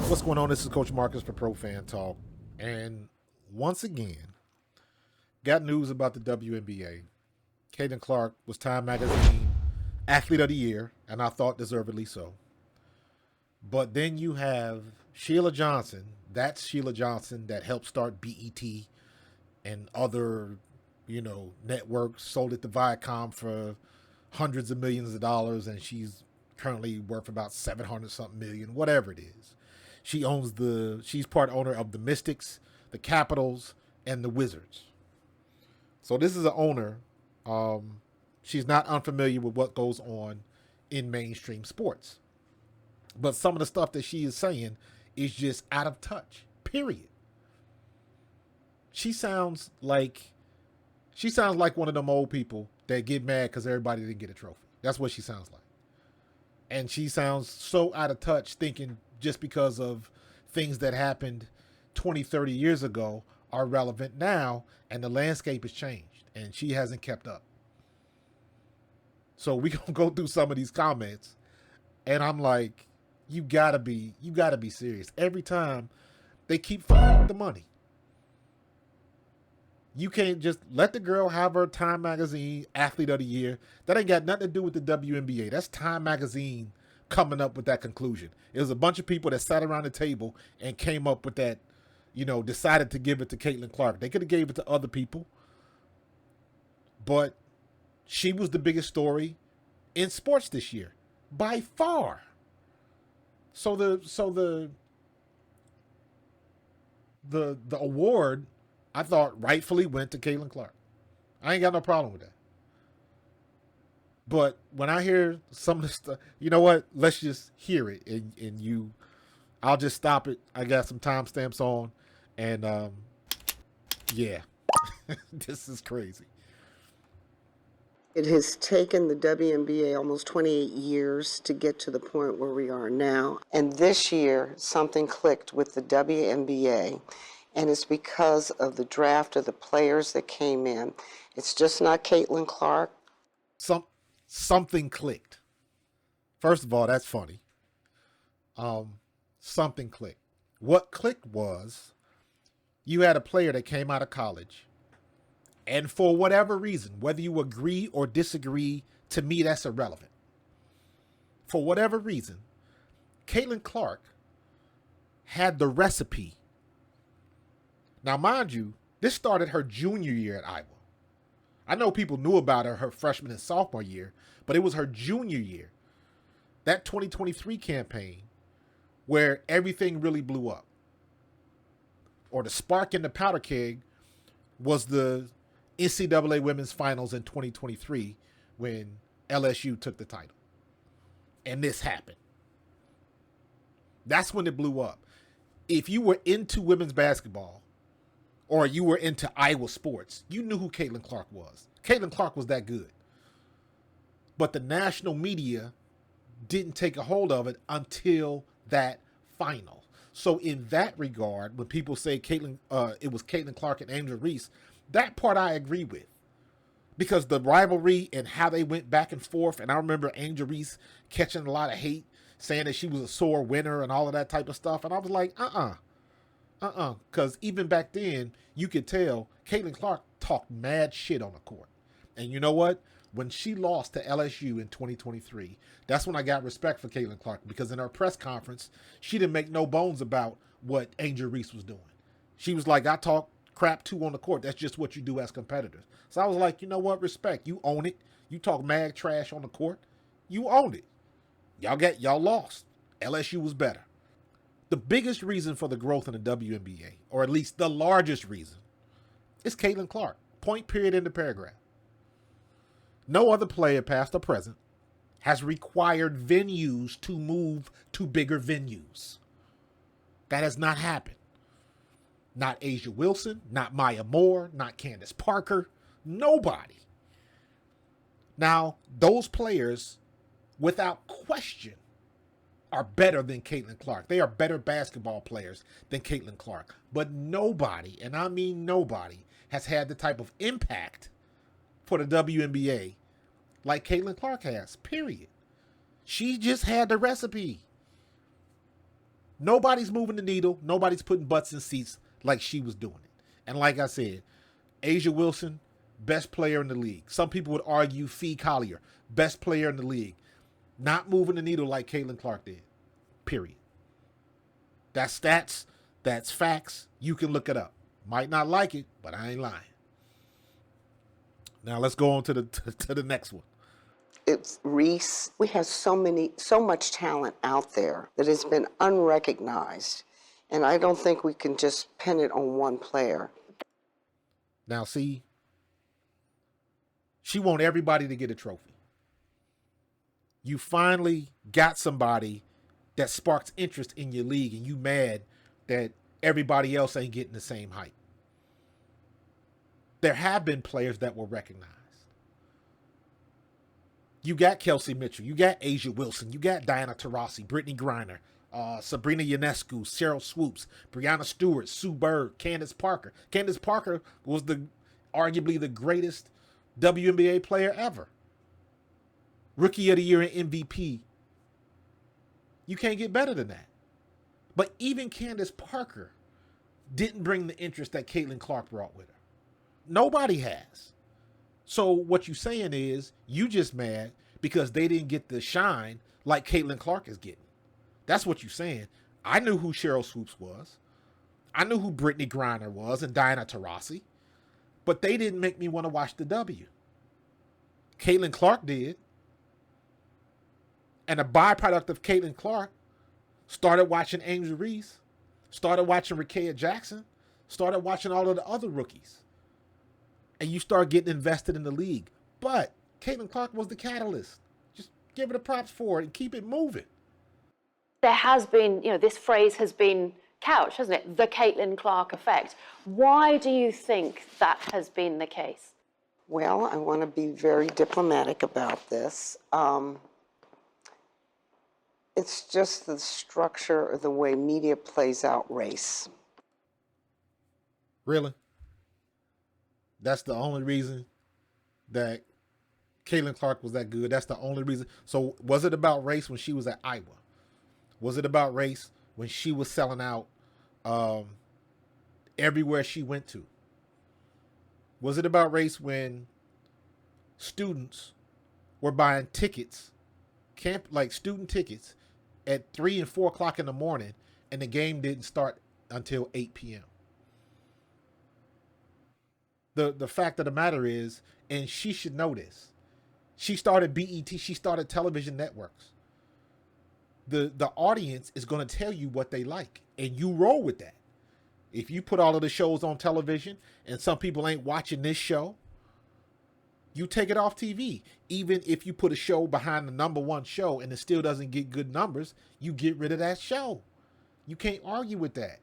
What's going on? This is Coach Marcus for Pro Fan Talk. And once again, got news about the WNBA. Caitlin Clark was Time Magazine Athlete of the Year, and I thought deservedly so. But then you have Sheila Johnson. That's Sheila Johnson that helped start BET and other, networks, sold it to Viacom for hundreds of millions of dollars, and she's currently worth about 700 something million, whatever it is. She's part owner of the Mystics, the Capitals, and the Wizards. So this is an owner. She's not unfamiliar with what goes on in mainstream sports. But some of the stuff that she is saying is just out of touch, period. She sounds like one of them old people that get mad because everybody didn't get a trophy. That's what she sounds like. And she sounds so out of touch thinking just because of things that happened 20, 30 years ago are relevant now, and the landscape has changed, and she hasn't kept up. So we gonna go through some of these comments, and I'm like, you gotta be serious. Every time they keep fucking the money. You can't just let the girl have her Time Magazine Athlete of the Year. That ain't got nothing to do with the WNBA. That's Time Magazine coming up with that conclusion. It was a bunch of people that sat around the table and came up with that, decided to give it to Caitlin Clark. They could have gave it to other people, but she was the biggest story in sports this year by far. So the award, I thought, rightfully went to Caitlin Clark. I ain't got no problem with that. But when I hear some of the stuff, you know what? Let's just hear it, and I'll just stop it. I got some timestamps on, and yeah, this is crazy. It has taken the WNBA almost 28 years to get to the point where we are now. And this year, something clicked with the WNBA, and it's because of the draft of the players that came in. It's just not Caitlin Clark. Something clicked. First of all, that's funny. Something clicked. What clicked was you had a player that came out of college, and for whatever reason, whether you agree or disagree, to me that's irrelevant. For whatever reason, Caitlin Clark had the recipe. Now, mind you, this started her junior year at Iowa. I know people knew about her freshman and sophomore year, but it was her junior year, that 2023 campaign, where everything really blew up. Or the spark in the powder keg was the NCAA Women's Finals in 2023 when LSU took the title. And this happened. That's when it blew up. If you were into women's basketball, or you were into Iowa sports, you knew who Caitlin Clark was. Caitlin Clark was that good. But the national media didn't take a hold of it until that final. So in that regard, when people say it was Caitlin Clark and Angel Reese, that part I agree with. Because the rivalry and how they went back and forth, and I remember Angel Reese catching a lot of hate, saying that she was a sore winner and all of that type of stuff. And I was like, because even back then, you could tell Caitlin Clark talked mad shit on the court. And you know what? When she lost to LSU in 2023, that's when I got respect for Caitlin Clark, because in her press conference, she didn't make no bones about what Angel Reese was doing. She was like, I talk crap too on the court. That's just what you do as competitors. So I was like, you know what? Respect. You own it. You talk mad trash on the court. You owned it. Y'all lost. LSU was better. The biggest reason for the growth in the WNBA, or at least the largest reason, is Caitlin Clark. Point, period, in the paragraph. No other player, past or present, has required venues to move to bigger venues. That has not happened. Not Asia Wilson, not Maya Moore, not Candace Parker, nobody. Now, those players, without question, are better than Caitlin Clark. They are better basketball players than Caitlin Clark. But nobody, and I mean nobody, has had the type of impact for the WNBA like Caitlin Clark has, period. She just had the recipe. Nobody's moving the needle. Nobody's putting butts in seats like she was doing it. And like I said, Asia Wilson, best player in the league. Some people would argue Fee Collier, best player in the league. Not moving the needle like Caitlin Clark did. Period. That's stats. That's facts. You can look it up. Might not like it, but I ain't lying. Now let's go on to the next one. It's Reese. We have so much talent out there that has been unrecognized. And I don't think we can just pin it on one player. Now see, she want everybody to get a trophy. You finally got somebody that sparks interest in your league, and you mad that everybody else ain't getting the same hype. There have been players that were recognized. You got Kelsey Mitchell, you got Asia Wilson, you got Diana Taurasi, Brittany Griner, Sabrina Ionescu, Cheryl Swoops, Brianna Stewart, Sue Bird, Candace Parker. Candace Parker was arguably the greatest WNBA player ever. Rookie of the Year and MVP. You can't get better than that. But even Candace Parker didn't bring the interest that Caitlin Clark brought with her. Nobody has. So what you're saying is you just mad because they didn't get the shine like Caitlin Clark is getting. That's what you're saying. I knew who Cheryl Swoops was. I knew who Brittany Griner was and Diana Taurasi. But they didn't make me want to watch the W. Caitlin Clark did. And a byproduct of Caitlin Clark, started watching Angel Reese, started watching Rickea Jackson, started watching all of the other rookies. And you start getting invested in the league. But Caitlin Clark was the catalyst. Just give her the props for it and keep it moving. There has been, this phrase has been couched, hasn't it? The Caitlin Clark effect. Why do you think that has been the case? Well, I want to be very diplomatic about this. It's just the structure of the way media plays out race. Really? That's the only reason that Caitlin Clark was that good? That's the only reason? So was it about race when she was at Iowa? Was it about race when she was selling out everywhere she went to? Was it about race when students were buying tickets, student tickets, at 3 and 4 o'clock in the morning, and the game didn't start until 8 p.m.? The fact of the matter is, and she should know this, she started BET, she started television networks. The audience is going to tell you what they like, and you roll with that. If you put all of the shows on television and some people ain't watching this show, you take it off TV. Even if you put a show behind the number one show and it still doesn't get good numbers, you get rid of that show. You can't argue with that.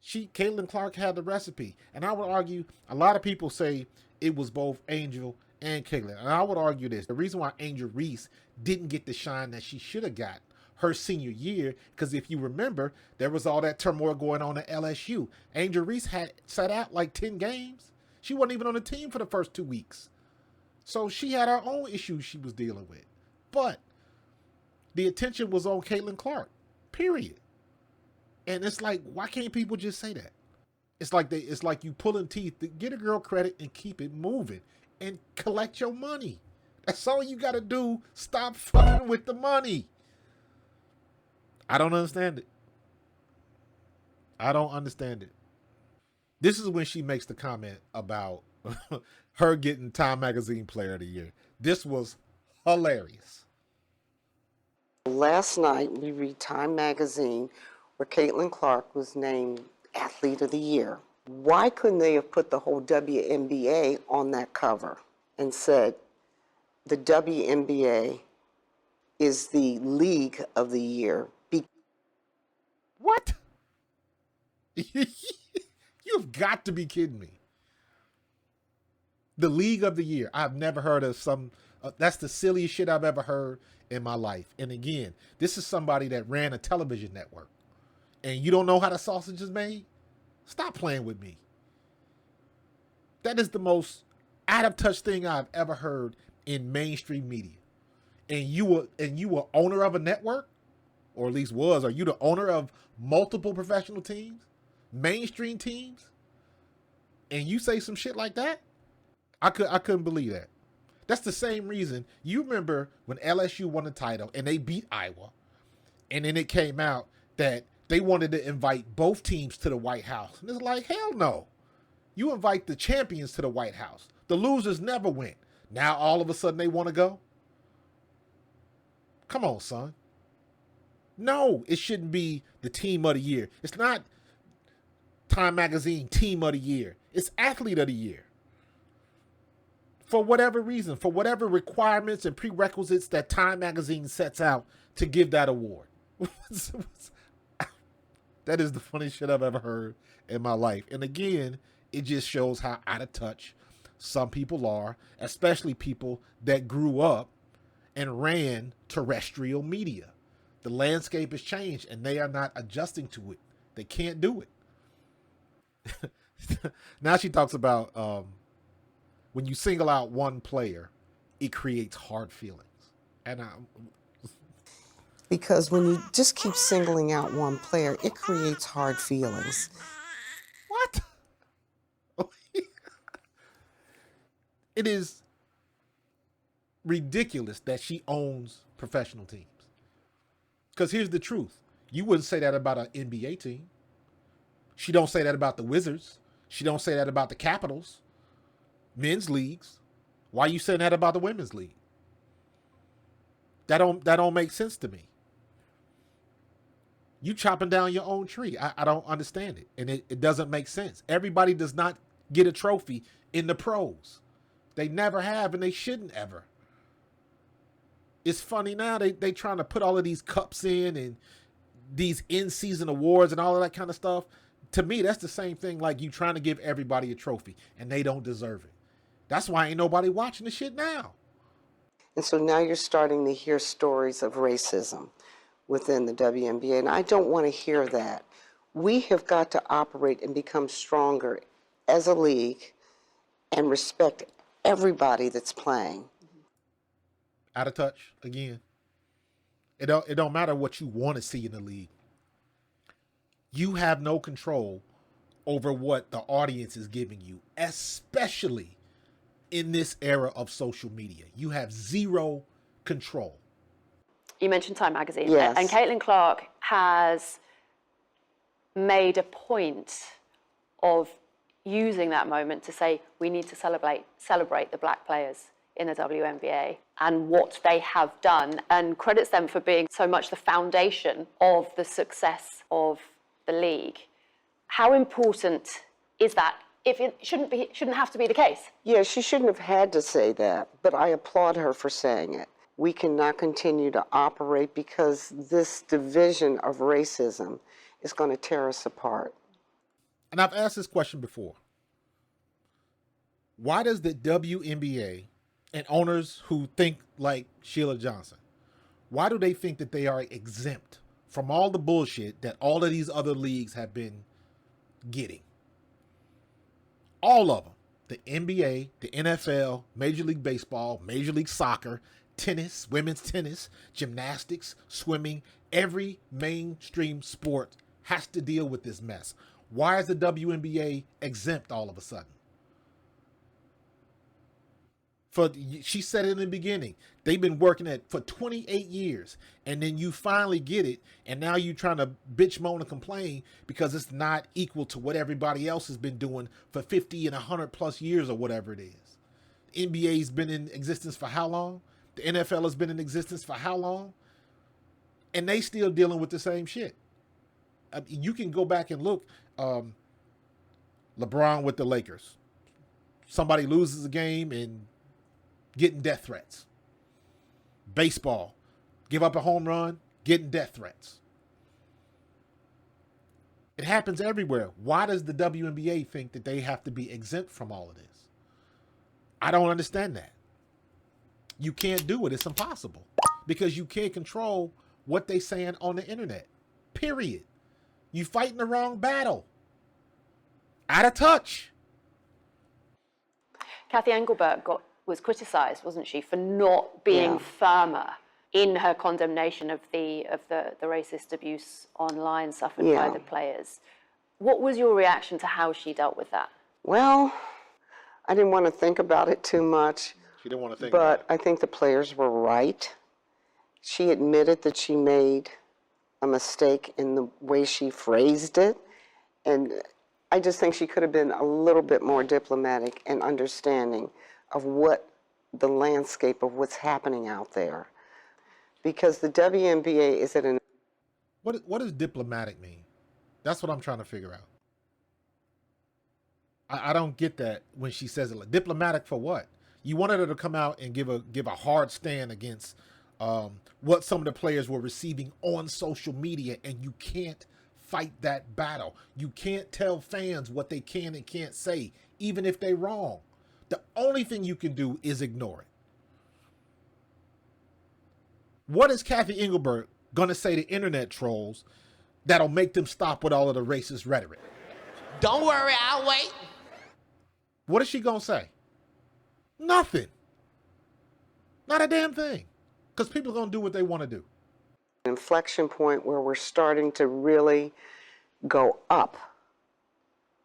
Caitlin Clark had the recipe. And I would argue, a lot of people say it was both Angel and Caitlin. And I would argue this. The reason why Angel Reese didn't get the shine that she should have got her senior year, because if you remember, there was all that turmoil going on at LSU. Angel Reese had sat out like 10 games. She wasn't even on the team for the first 2 weeks. So she had her own issues she was dealing with. But the attention was on Caitlin Clark, period. And it's like, why can't people just say that? It's like you pulling teeth. Get a girl credit and keep it moving and collect your money. That's all you got to do. Stop fucking with the money. I don't understand it. I don't understand it. This is when she makes the comment about her getting Time Magazine Player of the Year. This was hilarious. Last night, we read Time Magazine, where Caitlin Clark was named Athlete of the Year. Why couldn't they have put the whole WNBA on that cover and said, the WNBA is the League of the Year? What? You've got to be kidding me. The League of the Year. I've never heard of that's the silliest shit I've ever heard in my life. And again, this is somebody that ran a television network. And you don't know how the sausage is made? Stop playing with me. That is the most out of touch thing I've ever heard in mainstream media. And you were owner of a network? or at least was, are you the owner of multiple professional teams, mainstream teams, and you say some shit like that? I couldn't believe that. That's the same reason. You remember when LSU won the title and they beat Iowa, and then it came out that they wanted to invite both teams to the White House. And it's like, hell no. You invite the champions to the White House. The losers never went. Now all of a sudden they want to go? Come on, son. No, it shouldn't be the team of the year. It's not Time Magazine team of the year. It's athlete of the year. For whatever reason, for whatever requirements and prerequisites that Time Magazine sets out to give that award. That is the funniest shit I've ever heard in my life. And again, it just shows how out of touch some people are, especially people that grew up and ran terrestrial media. The landscape has changed and they are not adjusting to it. They can't do it. Now she talks about when you single out one player, it creates hard feelings. And Because when you just keep singling out one player, it creates hard feelings. what? It is ridiculous that she owns professional teams. Because here's the truth. You wouldn't say that about an NBA team. She don't say that about the Wizards. She don't say that about the Capitals, men's leagues. Why are you saying that about the women's league? That don't make sense to me. You chopping down your own tree. I don't understand it. And it doesn't make sense. Everybody does not get a trophy in the pros. They never have, and they shouldn't ever. It's funny now, they trying to put all of these cups in and these in-season awards and all of that kind of stuff. To me, that's the same thing like you trying to give everybody a trophy, and they don't deserve it. That's why ain't nobody watching the shit now. And so now you're starting to hear stories of racism within the WNBA, and I don't want to hear that. We have got to operate and become stronger as a league and respect everybody that's playing. Out of touch again. It don't matter what you want to see in the league. You have no control over what the audience is giving you, especially in this era of social media. You have zero control. You mentioned Time Magazine, Yes. and Caitlin Clark has made a point of using that moment to say we need to celebrate the black players in the WNBA and what they have done, and credits them for being so much the foundation of the success of the league. How important is that? If it shouldn't have to be the case. Yeah, she shouldn't have had to say that, but I applaud her for saying it. We cannot continue to operate because this division of racism is going to tear us apart. And I've asked this question before. Why does the WNBA and owners who think like Sheila Johnson, why do they think that they are exempt from all the bullshit that all of these other leagues have been getting? All of them. The NBA, the NFL, Major League Baseball, Major League Soccer, tennis, women's tennis, gymnastics, swimming, every mainstream sport has to deal with this mess. Why is the WNBA exempt all of a sudden? She said it in the beginning, they've been working it for 28 years, and then you finally get it, and now you're trying to bitch, moan, and complain because it's not equal to what everybody else has been doing for 50 and 100 plus years or whatever it is. The NBA's been in existence for how long? The NFL has been in existence for how long? And they still dealing with the same shit. I mean, you can go back and look. LeBron with the Lakers. Somebody loses a game and getting death threats. Baseball, give up a home run, getting death threats. It happens everywhere. Why does the WNBA think that they have to be exempt from all of this? I don't understand that. You can't do it. It's impossible because you can't control what they saying on the internet. Period. You fighting the wrong battle. Out of touch. Cathy Engelbert was criticised, wasn't she, for not being firmer in her condemnation of the racist abuse online suffered by Yeah. the players. What was your reaction to how she dealt with that? Well, I didn't want to think about it too much, She didn't want to think about but it. I think the players were right. She admitted that she made a mistake in the way she phrased it, and I just think she could have been a little bit more diplomatic and understanding of what the landscape of what's happening out there. Because the WNBA is at an... What does diplomatic mean? That's what I'm trying to figure out. I don't get that when she says it. Like, diplomatic for what? You wanted her to come out and give a hard stand against what some of the players were receiving on social media, and you can't fight that battle. You can't tell fans what they can and can't say, even if they're wrong. The only thing you can do is ignore it. What is Cathy Engelbert going to say to internet trolls that'll make them stop with all of the racist rhetoric? Don't worry, I'll wait. What is she going to say? Nothing. Not a damn thing. Because people are going to do what they want to do. inflection point where we're starting to really go up.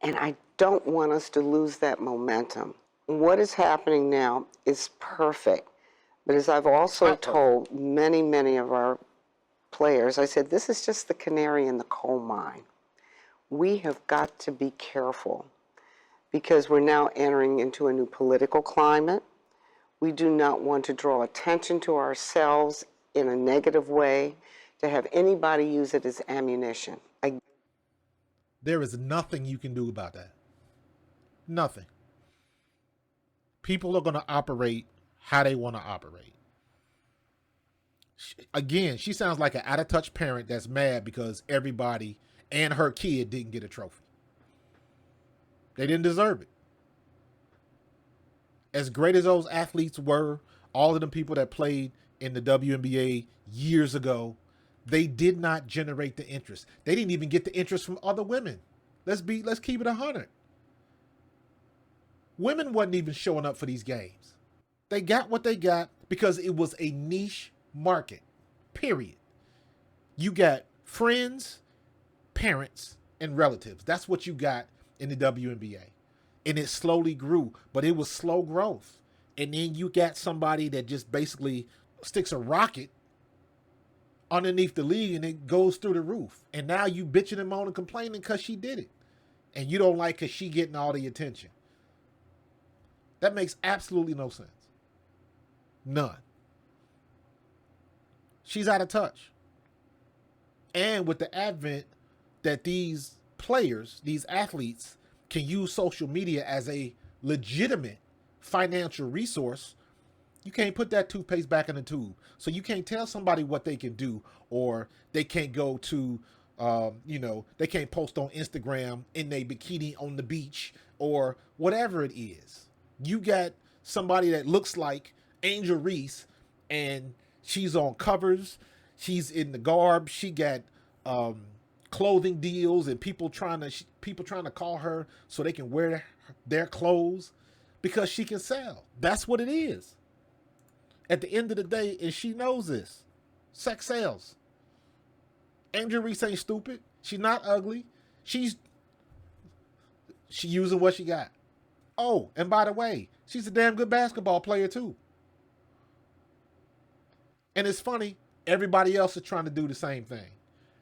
And I don't want us to lose that momentum. What is happening now is perfect. But as I've also told many, many of our players, I said, this is just the canary in the coal mine. We have got to be careful because we're now entering into a new political climate. We do not want to draw attention to ourselves in a negative way, to have anybody use it as ammunition. There is nothing you can do about that. Nothing. People are going to operate how they want to operate. Again, she sounds like an out-of-touch parent that's mad because everybody and her kid didn't get a trophy. They didn't deserve it. As great as those athletes were, all of them people that played in the WNBA years ago, they did not generate the interest. They didn't even get the interest from other women. Let's keep it 100. Women wasn't even showing up for these games. They got what they got because it was a niche market, period. You got friends, parents, and relatives. That's what you got in the WNBA. And it slowly grew, but it was slow growth. And then you got somebody that just basically sticks a rocket underneath the league and it goes through the roof. And now you bitching and moaning and complaining because she did it. And you don't like because she getting all the attention. That makes absolutely no sense. None. She's out of touch. And with the advent that these players, these athletes, can use social media as a legitimate financial resource, you can't put that toothpaste back in the tube. So you can't tell somebody what they can do, or they can't go to, they can't post on Instagram in their bikini on the beach or whatever it is. You got somebody that looks like Angel Reese and she's on covers. She's in the garb. She got clothing deals and people trying to call her so they can wear their clothes because she can sell. That's what it is. At the end of the day, and she knows this, sex sells. Angel Reese ain't stupid. She's not ugly. She using what she got. Oh, and by the way, she's a damn good basketball player too. And it's funny, everybody else is trying to do the same thing.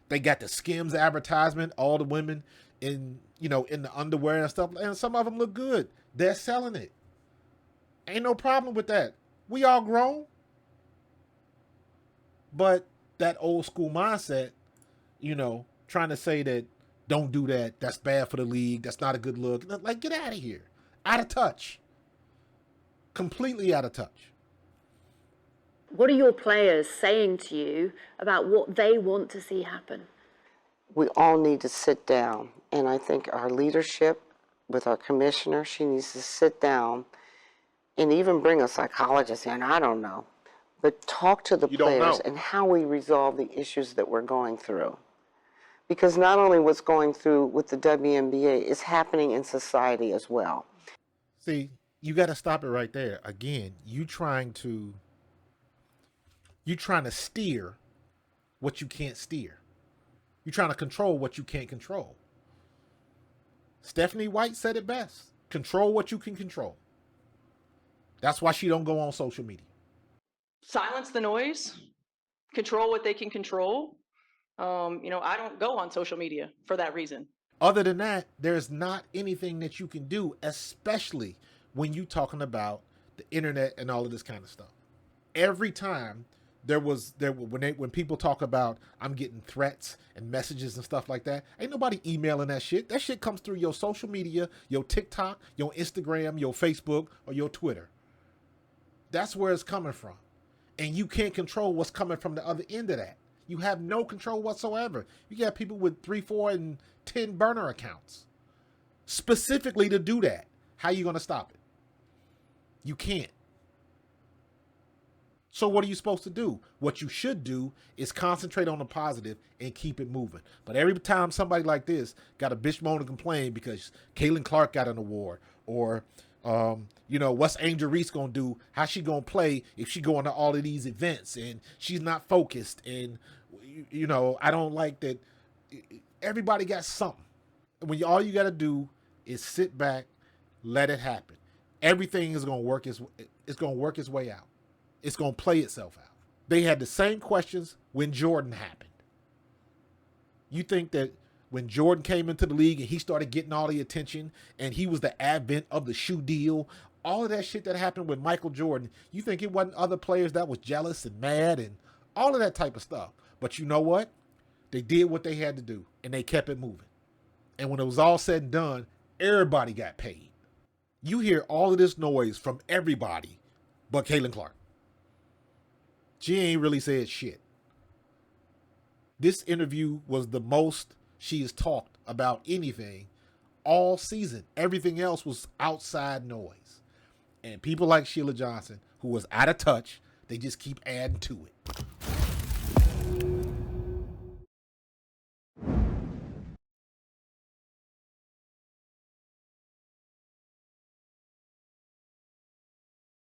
They got the Skims advertisement, all the women in the underwear and stuff, and some of them look good. They're selling it. Ain't no problem with that. We all grown. But that old school mindset, trying to say that don't do that, that's bad for the league, that's not a good look. Like, get out of here. Out of touch. Completely out of touch. What are your players saying to you about what they want to see happen? We all need to sit down. And I think our leadership with our commissioner, she needs to sit down and even bring a psychologist in, I don't know. But talk to the players and how we resolve the issues that we're going through. Because not only what's going through with the WNBA is happening in society as well. See, you got to stop it right there. Again, you're trying to You're trying to steer what you can't steer. You're trying to control what you can't control. Stephanie White said it best. Control what you can control. That's why she don't go on social media. Silence the noise, control what they can control. I don't go on social media for that reason. Other than that, there's not anything that you can do, especially when you're talking about the internet and all of this kind of stuff. Every time when people talk about I'm getting threats and messages and stuff like that, ain't nobody emailing that shit. That shit comes through your social media, your TikTok, your Instagram, your Facebook, or your Twitter. That's where it's coming from. And you can't control what's coming from the other end of that. You have no control whatsoever. You got people with 3, 4, and 10 burner accounts specifically to do that. How are you going to stop it? You can't. So what are you supposed to do? What you should do is concentrate on the positive and keep it moving. But every time somebody like this got a bitch moan and complain because Caitlin Clark got an award, or what's Angel Reese gonna do? How's she gonna play if she going to all of these events and she's not focused? And I don't like that. Everybody got something. When all you got to do is sit back, let it happen. Everything is gonna work. It's gonna work its way out. It's going to play itself out. They had the same questions when Jordan happened. You think that when Jordan came into the league and he started getting all the attention and he was the advent of the shoe deal, all of that shit that happened with Michael Jordan, you think it wasn't other players that was jealous and mad and all of that type of stuff? But you know what? They did what they had to do and they kept it moving. And when it was all said and done, everybody got paid. You hear all of this noise from everybody but Caitlin Clark. She ain't really said shit. This interview was the most she has talked about anything all season. Everything else was outside noise. And people like Sheila Johnson, who was out of touch, they just keep adding to it.